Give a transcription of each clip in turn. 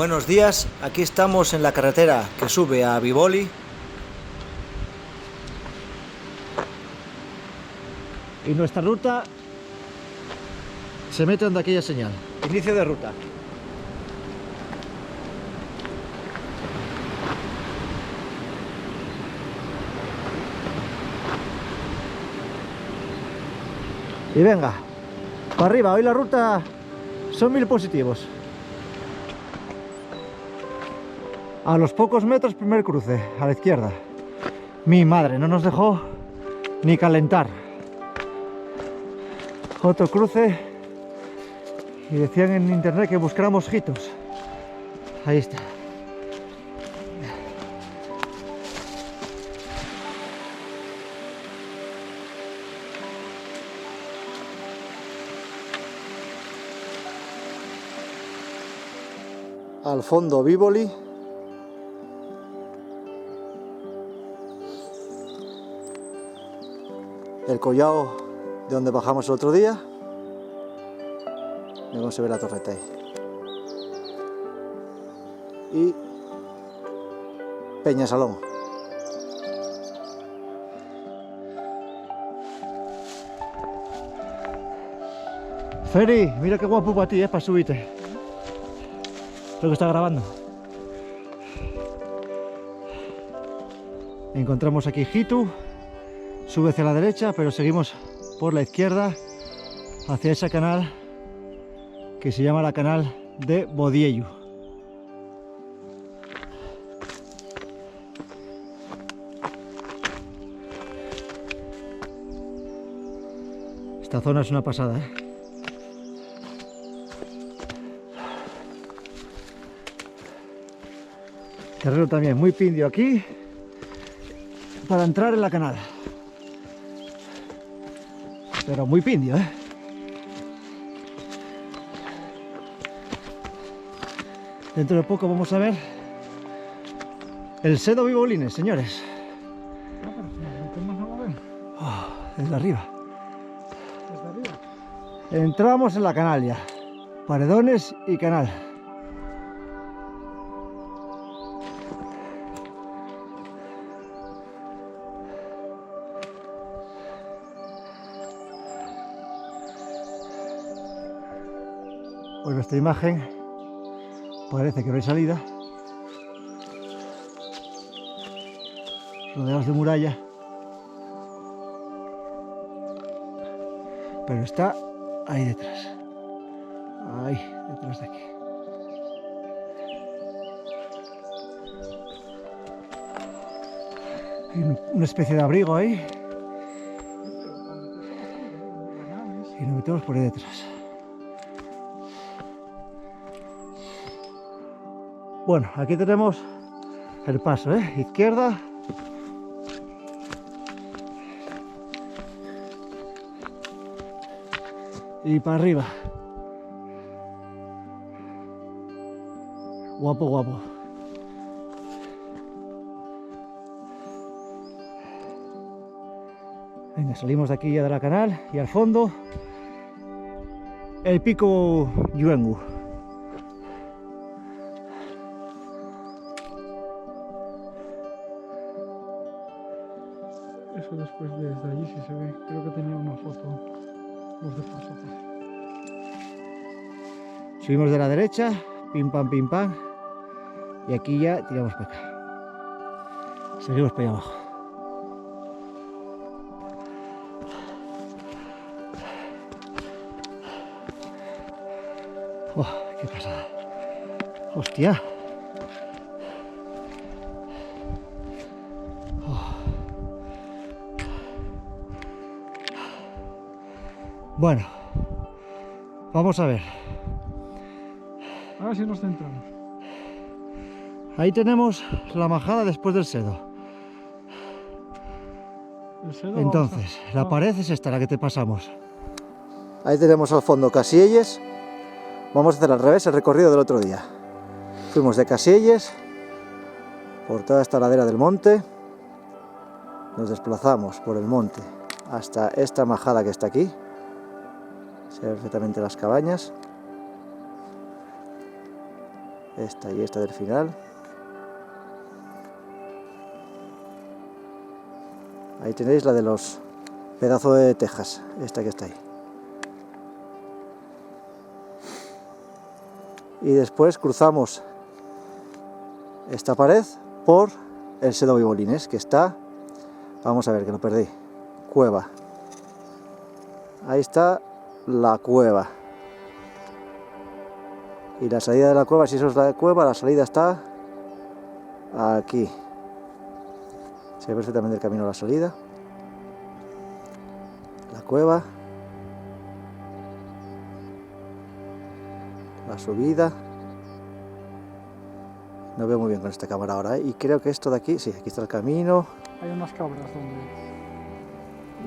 Buenos días, aquí estamos en la carretera que sube a Bivoli. Y nuestra ruta se mete donde aquella señal. Inicio de ruta. Y venga, para arriba, hoy la ruta son 1000 positivos. A los pocos metros, primer cruce, a la izquierda. Mi madre, no nos dejó ni calentar. Otro cruce. Y decían en internet que buscáramos hitos. Ahí está. Al fondo Bivoli. El collao de donde bajamos el otro día. Luego se ve la torreta ahí. Y Peñasalón. Feri, mira qué guapo para ti, para subirte. Lo que está grabando. Encontramos aquí Hitu. Sube hacia la derecha, pero seguimos por la izquierda hacia ese canal que se llama la canal de Bodiellu. Esta zona es una pasada, ¿eh? Terreno también muy pindio aquí para entrar en la canal. Pero muy pindio, ¿eh? Dentro de poco vamos a ver el Sedo Bivolines, señores. Oh, desde arriba. ¿Desde arriba? Entramos en la canal ya. Paredones y canal. Pues nuestra imagen parece que no hay salida, rodeados de muralla, pero está ahí detrás, detrás de aquí. Hay una especie de abrigo ahí y nos metemos por ahí detrás. Bueno, aquí tenemos el paso, izquierda. Y para arriba. Guapo, guapo. Venga, salimos de aquí ya de la canal y al fondo el pico Yuengu. Eso después desde allí sí se ve. Creo que tenía una foto los de paso. Subimos de la derecha, pim pam, y aquí ya tiramos para acá. Seguimos para allá abajo. Oh, qué pasada. Hostia. Bueno, vamos a ver. Ahora sí nos centramos. Ahí tenemos la majada después del Sedo. El Sedo. Entonces, la pared es esta, la que te pasamos. Ahí tenemos al fondo Casielles. Vamos a hacer al revés el recorrido del otro día. Fuimos de Casielles por toda esta ladera del monte. Nos desplazamos por el monte hasta esta majada que está aquí. Se ven perfectamente las cabañas. Esta y esta del final. Ahí tenéis la de los pedazos de tejas, esta que está ahí. Y después cruzamos esta pared por el Sedo Vibolines, que está, vamos a ver que lo perdí, cueva. Ahí está la cueva. Y la salida de la cueva, si eso es la cueva, la salida está aquí. Se ve perfectamente el camino a la salida. La cueva. La subida. No veo muy bien con esta cámara ahora, ¿eh? Y creo que esto de aquí, sí, aquí está el camino. Hay unas cabras donde...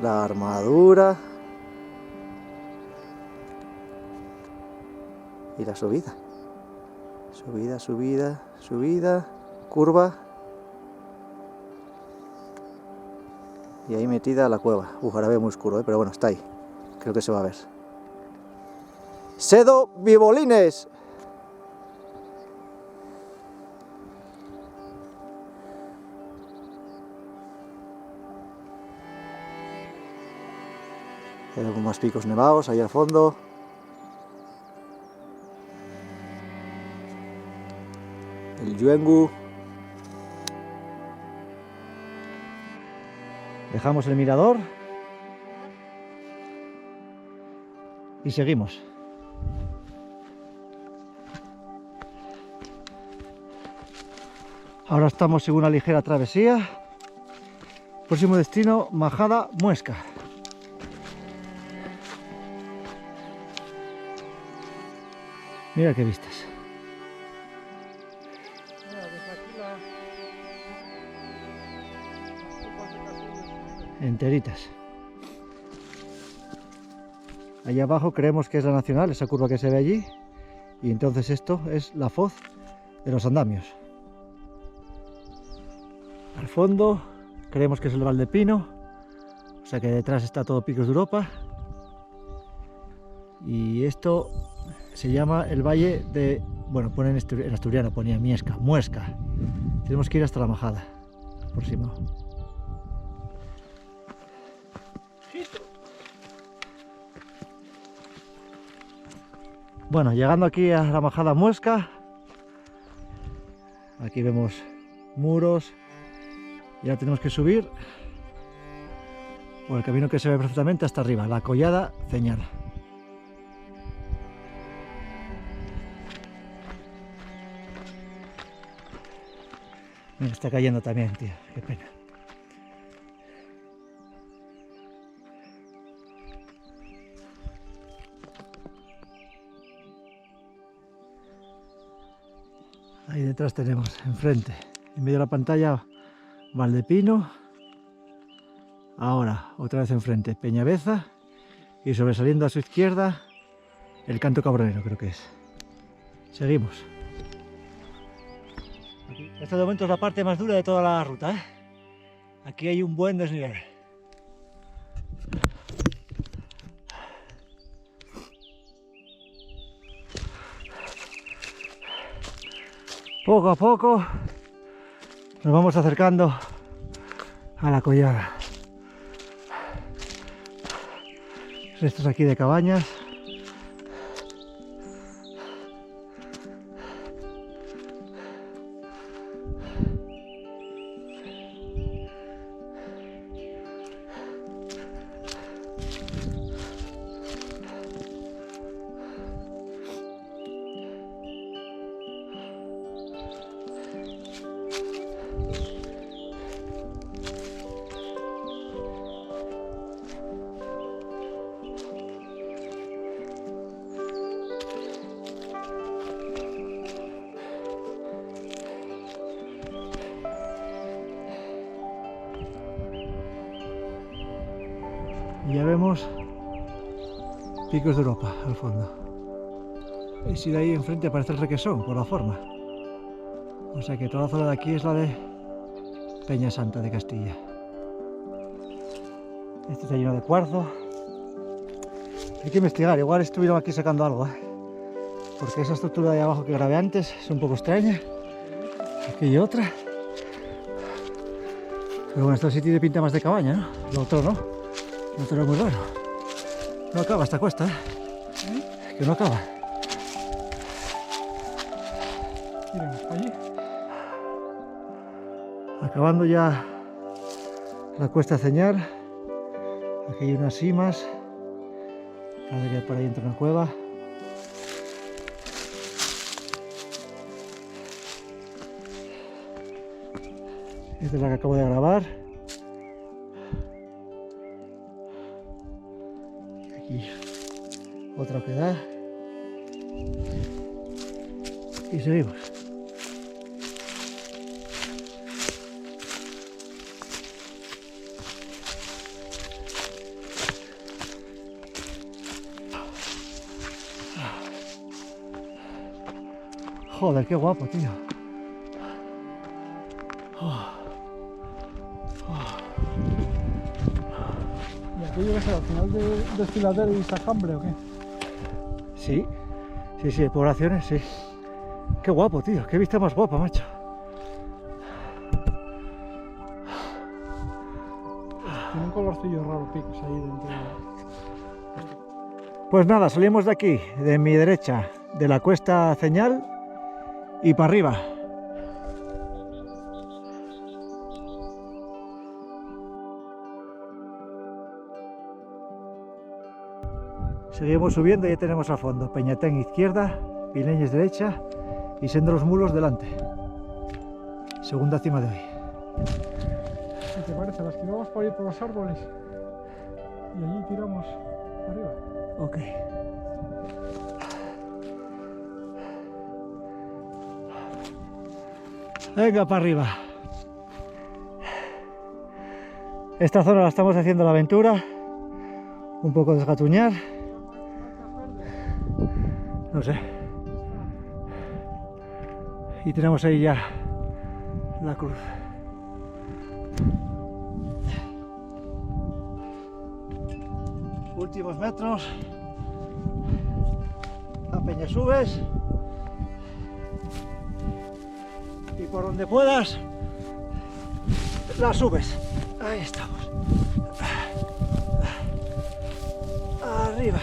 La armadura. Y la subida. Subida, subida, subida. Curva. Y ahí metida la cueva. Ahora veo muy oscuro, pero bueno, está ahí. Creo que se va a ver. Sedo Vibolines. Hay algunos más picos nevados ahí al fondo. El Yuengu. Dejamos el mirador y seguimos. Ahora estamos en una ligera travesía. Próximo destino, Majada Muesca. Mira qué vistas. Enteritas. Allá abajo creemos que es la Nacional, esa curva que se ve allí, y entonces esto es la Foz de los Andamios. Al fondo creemos que es el Valdepino, o sea que detrás está todo Picos de Europa, y esto se llama el valle de, bueno, pone en asturiano, ponía Muesca. Tenemos que ir hasta la Majada, próximo. Bueno, llegando aquí a la Majada Muesca, aquí vemos muros, y ahora tenemos que subir por el camino que se ve perfectamente hasta arriba, la Collada Ceñada. Me está cayendo también, tío, qué pena. Ahí detrás tenemos, enfrente, en medio de la pantalla, Valdepino. Ahora, otra vez enfrente, Peñabeza. Y sobresaliendo a su izquierda, el Canto Cabronero, creo que es. Seguimos. Esta de momento es la parte más dura de toda la ruta, ¿eh? Aquí hay un buen desnivel. Poco a poco nos vamos acercando a la collada. Restos aquí de cabañas. Y ya vemos Picos de Europa al fondo. Y si de ahí enfrente aparece el Requesón, por la forma. O sea que toda la zona de aquí es la de Peña Santa de Castilla. Este está lleno de cuarzo. Hay que investigar, igual estuvieron aquí sacando algo, ¿eh? porque esa estructura de abajo que grabé antes es un poco extraña. Aquí hay otra. Pero bueno, esto sí tiene pinta más de cabaña, ¿no? Lo otro no. Lo otro es muy raro. No acaba esta cuesta, ¿eh? Que no acaba. Mira, allí. Acabando ya la cuesta Ceñal. Aquí hay unas simas. Parece que por ahí entra una cueva. Esta es la que acabo de grabar. Aquí otra que da. Y seguimos. Joder, qué guapo, tío. ¿Y aquí llegas al final de Desfiladero y Sajambre o qué? Sí, sí, poblaciones, sí. Qué guapo, tío. Qué vista más guapa, macho. Tiene un colorcillo raro, picos ahí dentro. Pues nada, salimos de aquí, de mi derecha, de la cuesta Ceñal y para arriba. Seguimos subiendo y ya tenemos al fondo Peñatén izquierda, Pileñes derecha y Senda de los Mulos delante. Segunda cima de hoy. ¿Qué te parece? Las que vamos por ahí por los árboles y allí tiramos arriba. Ok. Venga, para arriba. Esta zona la estamos haciendo la aventura. Un poco desgatuñar. No sé. Y tenemos ahí ya la cruz. Últimos metros. A Peñasubes. Y por donde puedas, la subes. Ahí estamos. Arriba.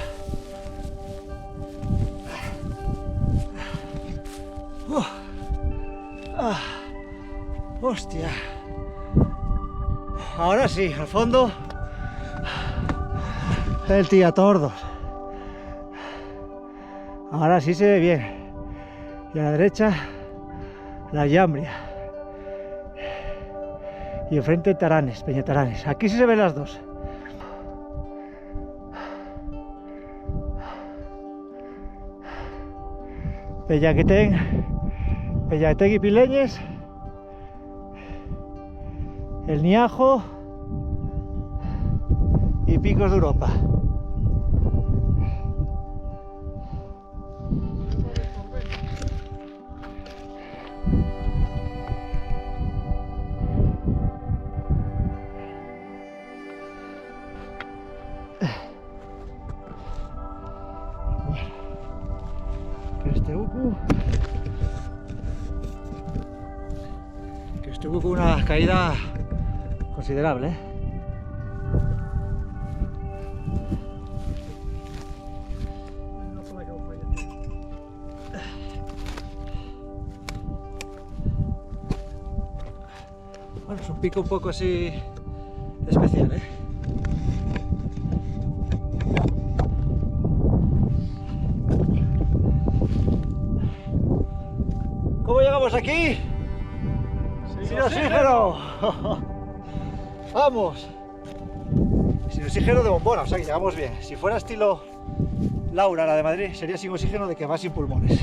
Hostia. Ahora sí, al fondo, el Tillatordos. Ahora sí se ve bien. Y a la derecha, la Llambria. Y enfrente Taranes, Peñataranes. Aquí sí se ven las dos. Peñatén y Pileñes. El Niajo y Picos de Europa. Que este hubo una caída considerable, ¿eh? Bueno, es un pico un poco así especial, ¿eh? ¿Cómo llegamos aquí? ¡Sin oxígeno! ¡Vamos! Sin oxígeno de bombona, o sea que llegamos bien. Si fuera estilo Laura, la de Madrid, sería sin oxígeno de que va sin pulmones.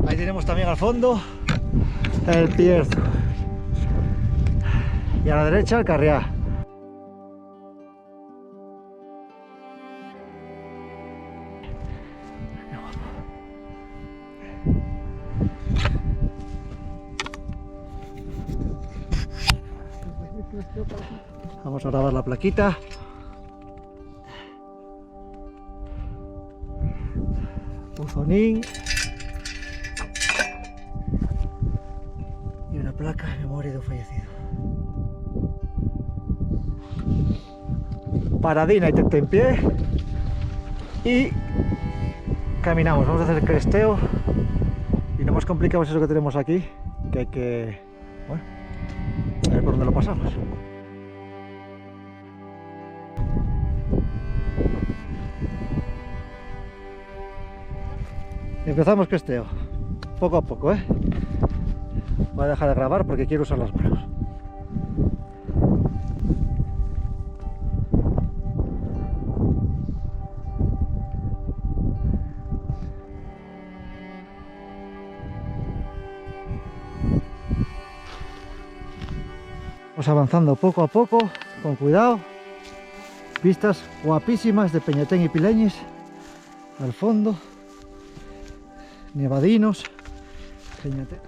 Ahí tenemos también al fondo el Pierzo. Y a la derecha el Carriá. Vamos a grabar la plaquita. Pozo Jonín. Y una placa en memoria de un fallecido. Paradina y tentempié. Y caminamos, vamos a hacer el cresteo. Y no más complicado es eso que tenemos aquí, que hay que, bueno, a ver por dónde lo pasamos. Empezamos cresteo, poco a poco, ¿eh? Voy a dejar de grabar porque quiero usar las manos. Vamos avanzando poco a poco, con cuidado. Vistas guapísimas de Peñetén y Pileñis al fondo. Nevadinos. Peñetén.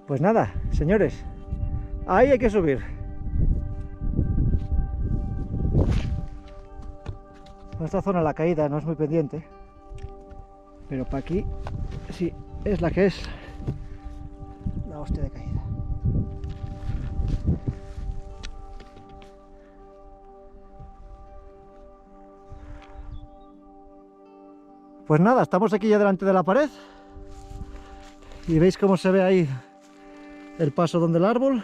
Pues nada, señores, ahí hay que subir. Para esta zona la caída no es muy pendiente, pero para aquí sí es la que es la hostia de caída. Pues nada, estamos aquí ya delante de la pared y veis cómo se ve ahí el paso donde el árbol,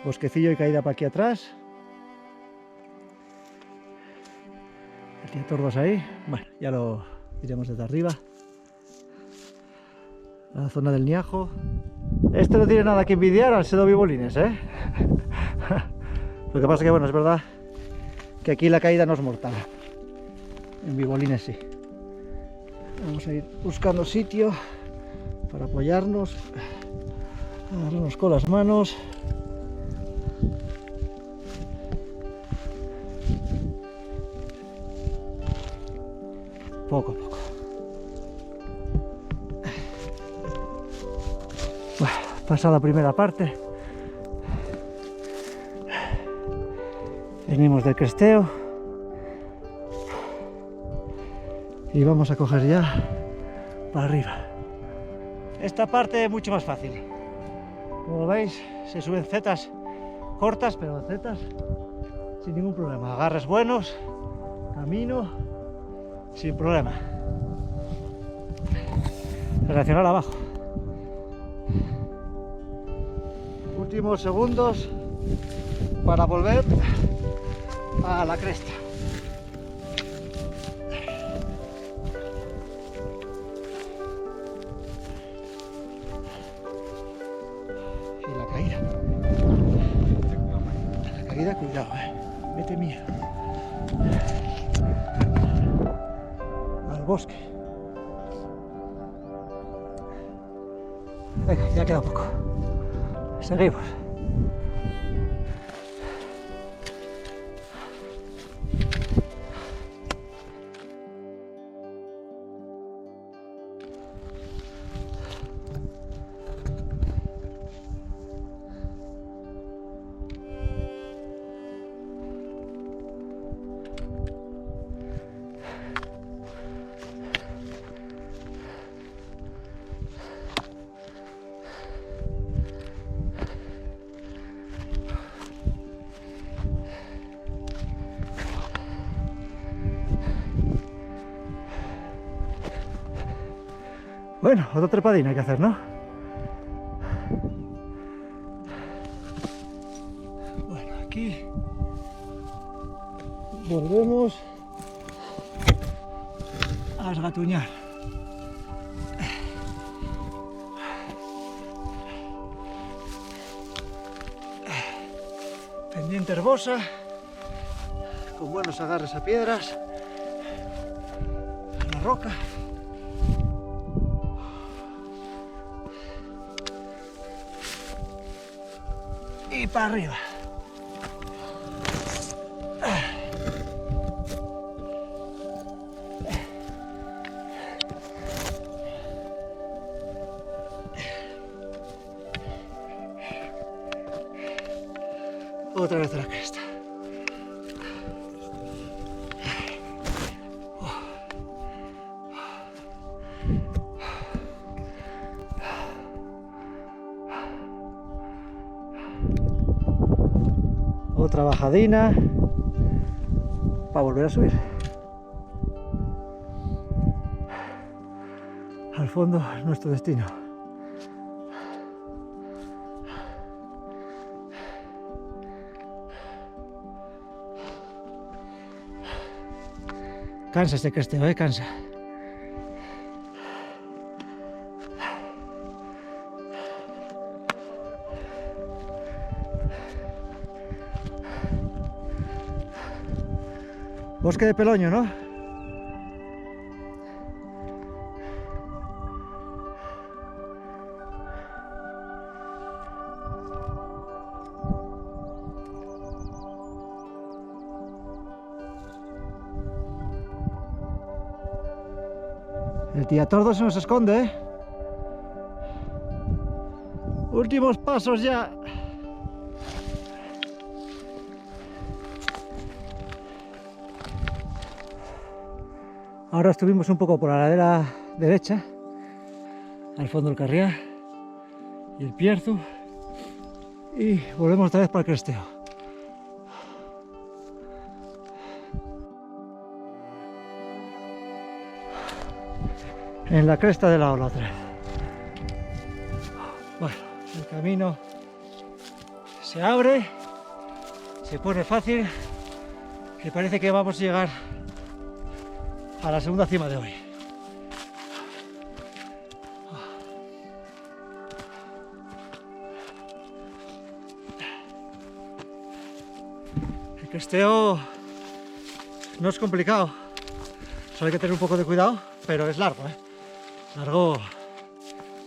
bosquecillo y caída para aquí atrás, el tío Tordos ahí. Bueno, ya lo iremos desde arriba. La zona del Niajo. Este no tiene nada que envidiar al Sedo Vibolines, ¿eh? Lo que pasa que, bueno, es verdad que aquí la caída no es mortal. En Vibolines sí. Vamos a ir buscando sitio para apoyarnos, agarrarnos con las manos. Poco a poco. Bueno, pasada la primera parte, venimos del cresteo y vamos a coger ya para arriba. Esta parte es mucho más fácil. Como veis, se suben setas cortas, pero setas sin ningún problema. Agarres buenos, camino sin problema. Reaccionar abajo. Últimos segundos para volver a la cresta. Y la caída. La caída, cuidado, mete miedo. Al bosque. Venga, ya queda poco. Seguimos. Bueno, otra trepadina hay que hacer, ¿no? Bueno, aquí volvemos a esgatuñar. Pendiente herbosa, con buenos agarres a piedras, a la roca. Y para arriba. Otra vez a la cresta. otra bajadina para volver a subir. Al fondo, nuestro destino. Cansa este cresteo, cansa. Bosque de Peloño, ¿no? El Tillatordo se nos esconde, ¿eh? Últimos pasos ya. Ahora estuvimos un poco por la ladera derecha, al fondo del Carriá y el Pierzu, y volvemos otra vez para el cresteo. En la cresta de la ola otra vez. Bueno, el camino se abre, se pone fácil, y parece que vamos a llegar a la segunda cima de hoy. El cresteo no es complicado, solo hay que tener un poco de cuidado, pero es largo, largo.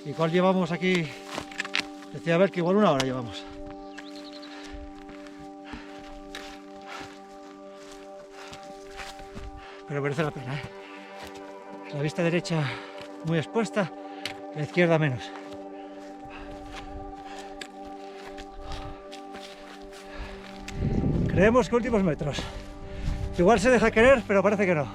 Igual llevamos aquí, decía a ver que igual 1 hora llevamos. Pero merece la pena, La vista derecha muy expuesta, la izquierda menos. Creemos que últimos metros. Igual se deja querer, pero parece que no.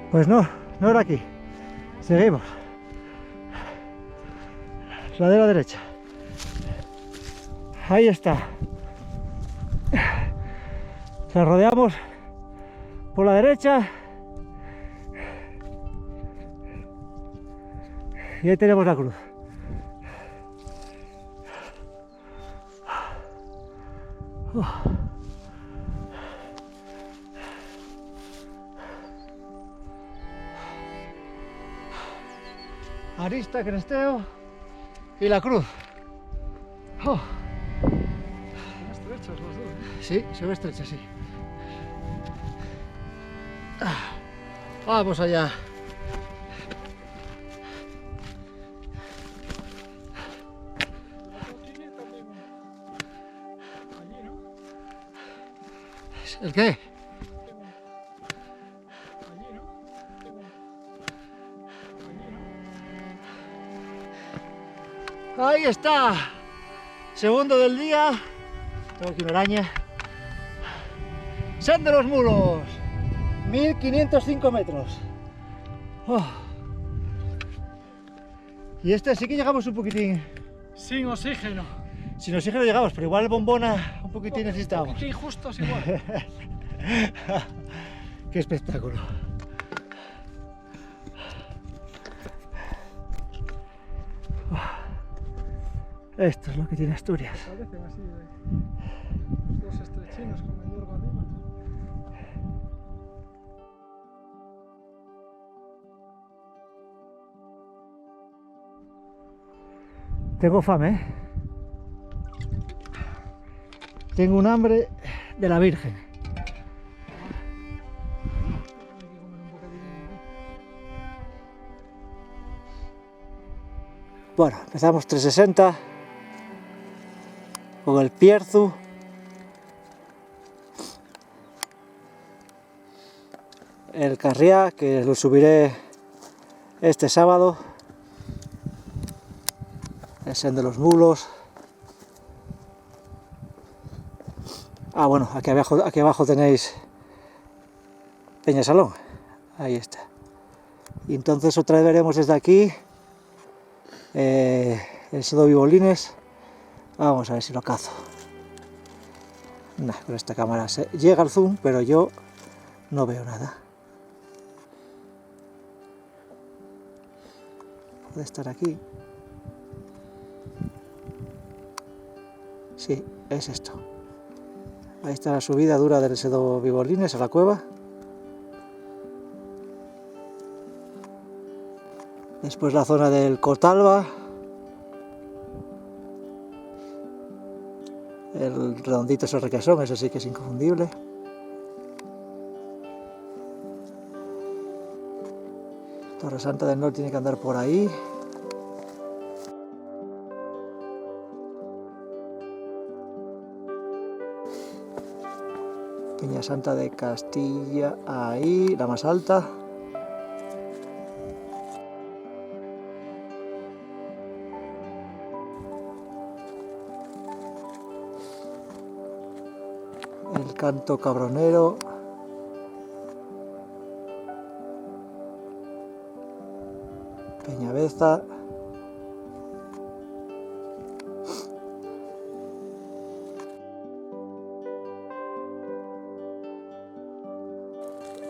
Pues no era aquí. Seguimos. Ladera derecha. Ahí está. La rodeamos por la derecha. Y ahí tenemos la cruz. Arista, cresteo y la cruz. Son estrechas las dos, Sí, se ve estrecha, sí. Vamos allá. ¿El qué? Ahí está. Segundo del día. Tengo aquí una araña. Sen de los Mulos. 1505 metros. Y este sí que llegamos un poquitín. Sin oxígeno. Sin oxígeno llegamos, pero igual bombona un poquitín necesitamos. Un poquitín justos igual. Qué espectáculo. Esto es lo que tiene Asturias. Parecen así los estrechinos con el hierro arriba. Tengo fame, Tengo un hambre de la Virgen. Bueno, empezamos 360 con el Pierzu. El Carriá, que lo subiré este sábado. El Sen de los Mulos. Ah, bueno, aquí abajo tenéis Peñasalón. Ahí está. Y entonces otra vez veremos desde aquí el Sedo Bibolines. Vamos a ver si lo cazo. Nah, con esta cámara llega el zoom, pero yo no veo nada. Puede estar aquí. Sí, es esto. Ahí está la subida dura del Sedo Bibolines a la cueva. Después la zona del Cotalba. El redondito es el Requesón, eso sí que es inconfundible. Torre Santa del Norte tiene que andar por ahí. Peña Santa de Castilla, ahí, la más alta. El Canto Cabronero. Peñabeza.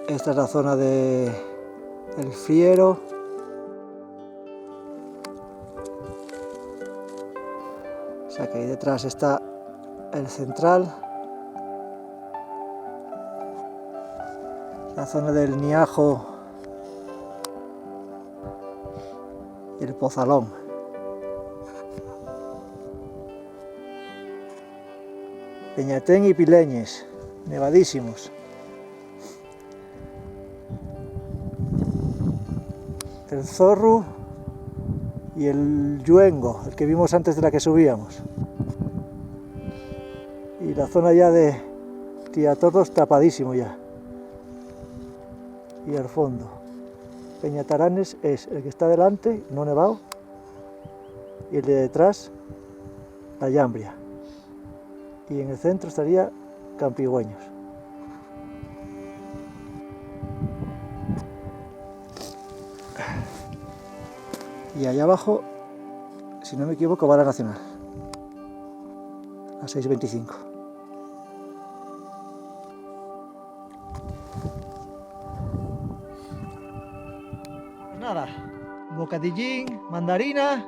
Esta es la zona del Friero. O sea que ahí detrás está el Central. La zona del Niajo y el Pozalón. Peñatén y Pileñes, nevadísimos. El Zorro y el Lluengo, el que vimos antes de la que subíamos. Y la zona ya de Tiatorros tapadísimo ya. Y al fondo, Peñataranes es el que está delante, no nevado, y el de detrás, la Llambria. Y en el centro estaría Campigüeños. Y allá abajo, si no me equivoco, va la Nacional, a 6:25. Nada, bocadillín, mandarina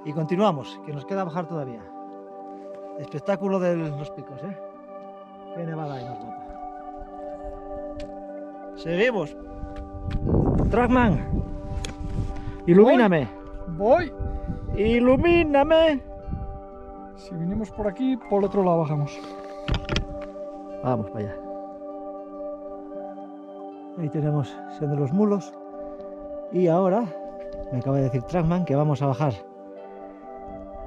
y continuamos, que nos queda bajar todavía. Espectáculo de los picos, ¿eh? Qué nevada hay, nos bota. Seguimos. Trackman, ilumíname. Voy. Ilumíname. Si vinimos por aquí, por el otro lado bajamos. Vamos para allá. Ahí tenemos siendo los mulos. Y ahora me acaba de decir Trackman que vamos a bajar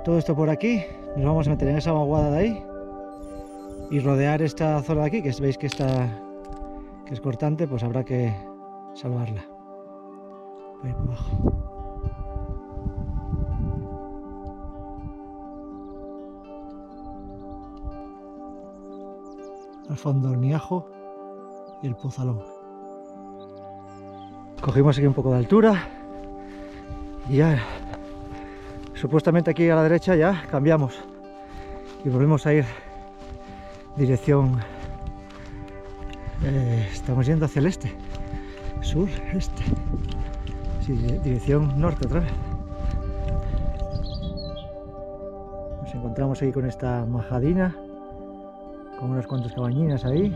todo esto por aquí. Nos vamos a meter en esa vaguada de ahí y rodear esta zona de aquí, que veis que es cortante, pues habrá que salvarla. Voy por abajo. Al fondo el Niajo y el Pozalón. Cogimos aquí un poco de altura y ya supuestamente aquí a la derecha ya cambiamos y volvemos a ir dirección, estamos yendo hacia el este, sur, este, sí, dirección norte otra vez. Nos encontramos ahí con esta majadina, con unas cuantas cabañinas ahí.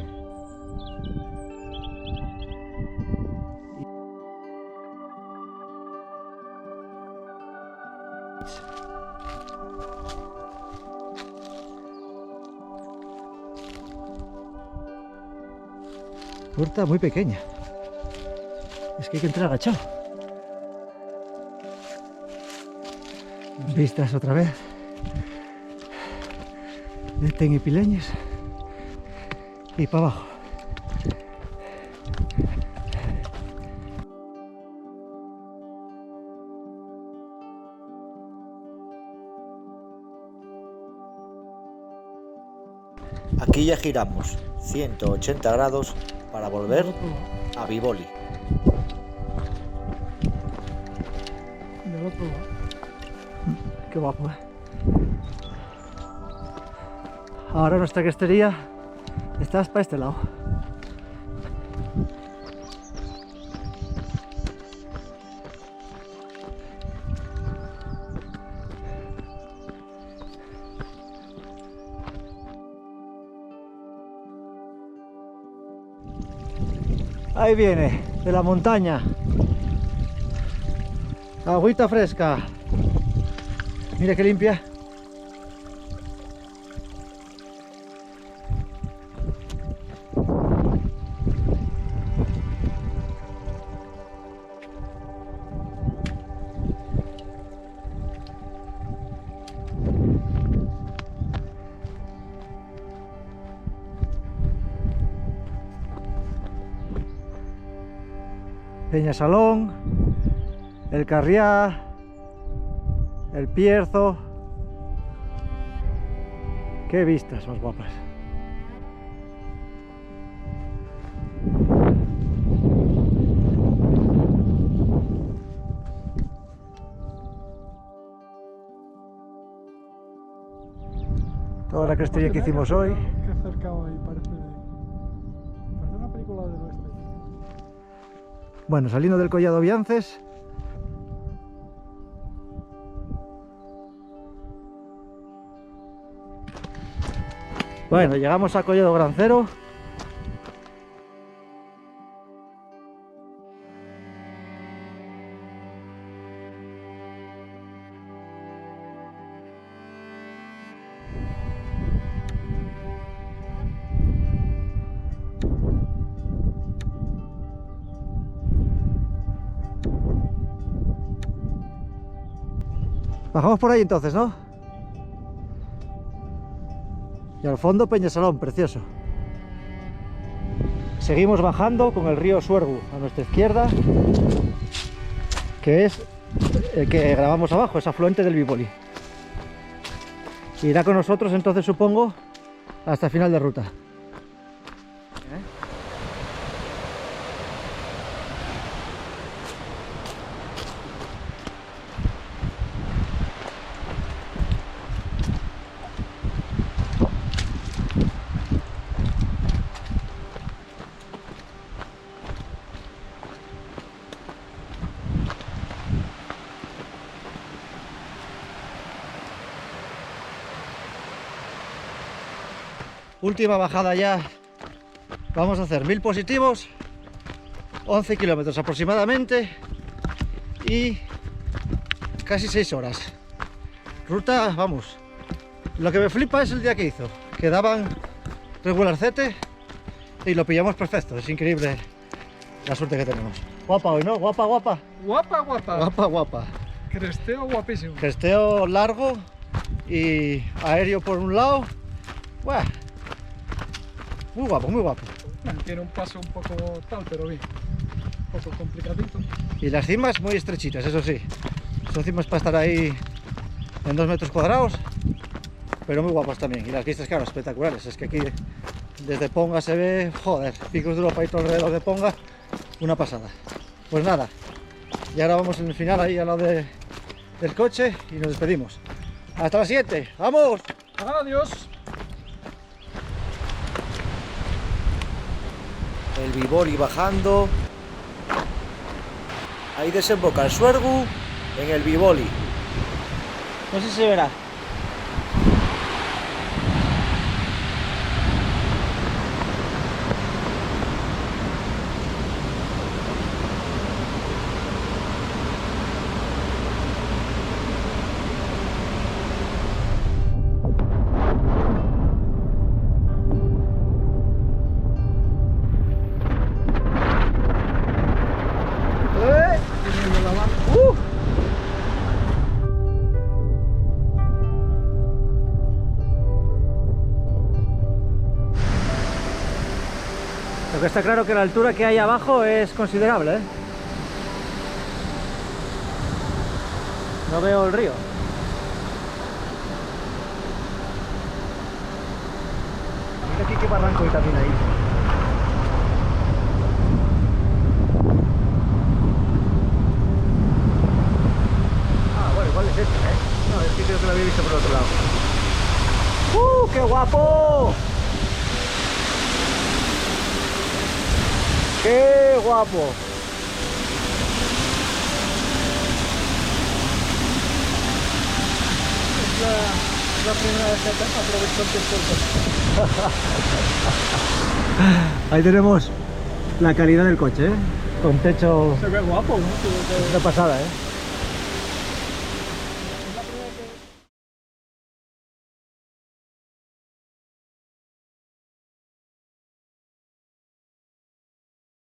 Puerta muy pequeña, es que hay que entrar agachado. Vistas otra vez de Ten y Pileñes y para abajo. Aquí ya giramos 180 grados para volver a Bívoli. Qué guapo, ¿eh? Ahora nuestra crestería está para este lado. Ahí viene, de la montaña. Agüita fresca. Mira qué limpia. Peñasalón, el Carriá, el Pierzo. Qué vistas más guapas. Toda la crestería que hicimos hoy. Qué cercado ahí, parece una película del oeste. Bueno, saliendo del Collado Biances. Bueno, llegamos a Collado Grancero. Bajamos por ahí entonces, ¿no? Y al fondo Peñasalón, precioso. Seguimos bajando con el río Suergu a nuestra izquierda, que es el que grabamos abajo, es afluente del Bívoli. Irá con nosotros entonces, supongo, hasta final de ruta. Última bajada ya. Vamos a hacer 1000 positivos, 11 kilómetros aproximadamente y casi 6 horas. Ruta, vamos. Lo que me flipa es el día que hizo, que daban regularcete y lo pillamos perfecto. Es increíble la suerte que tenemos. Guapa hoy, ¿no? Guapa, guapa. Guapa, guapa. Guapa, guapa. Cresteo guapísimo. Cresteo largo y aéreo por un lado. Buah. Muy guapo, muy guapo. Tiene un paso un poco tal, pero bien. Un poco complicadito. Y las cimas muy estrechitas, eso sí. Son cimas para estar ahí en 2 metros cuadrados, pero muy guapas también. Y las vistas, claro, espectaculares. Es que aquí desde Ponga se ve, joder, picos de Europa y todo alrededor de Ponga, una pasada. Pues nada, y ahora vamos en el final ahí al lado del coche y nos despedimos. Hasta la siguiente, ¡vamos! Adiós. El Bívoli bajando. Ahí desemboca el Suergu en el Bívoli. No sé si se verá. Lo que está claro que la altura que hay abajo es considerable, ¿eh? No veo el río. Mira aquí qué barranco hay también ahí. No, es que creo que lo había visto por otro lado. ¡Qué guapo! ¡Qué guapo! Es la primera vez que aprovecho el sol. Ahí tenemos la calidad del coche, ¿eh? Con techo Se ve guapo, ¿no? de pasada, ¿eh?